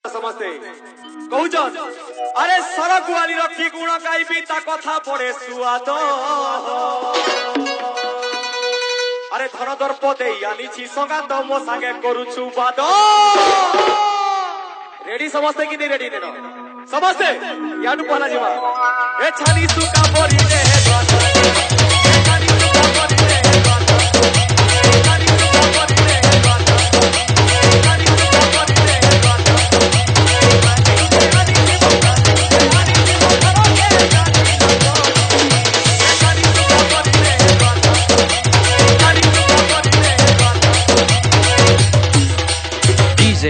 समझते कहूचन अरे सरक वाली रखी गुण गाइबी ता कथा पड़े सुआद अरे धन दर्प दे आनी संगात मो सांगे करुछु बाद रेडी समझते कि नहीं रेडी देनो समझते याडू पहला जीवा ए छानी सुका पड़ी रे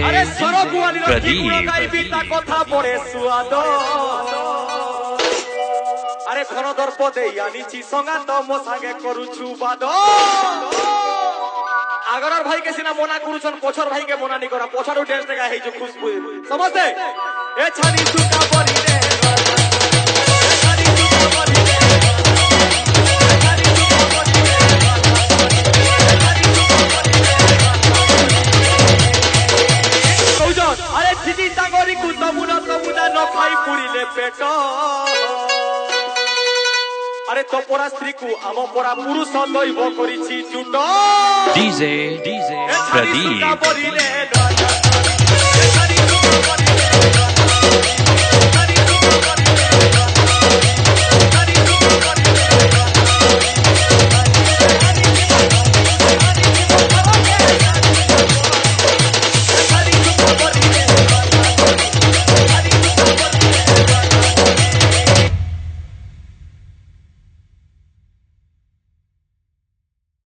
अरे सरक वाली रखी गुण गाइबी ता कथा पड़े सुआद अरे धन दर्प दे आनी संगात मो सांगे करुछु बाद आगरार भाई के सिना मना करुछन पछर भाई के मना नहीं करा पछारू डेंस टेका हे जो खुशबू समझते ए छानी सुका पड़ी रे अरे ठिटी टांगरी को तमुना न खाई पुड़िले पेट अरे तोपरा स्त्री को आम परा पुरुष दैव करिछि जुट डीजे प्रदीप।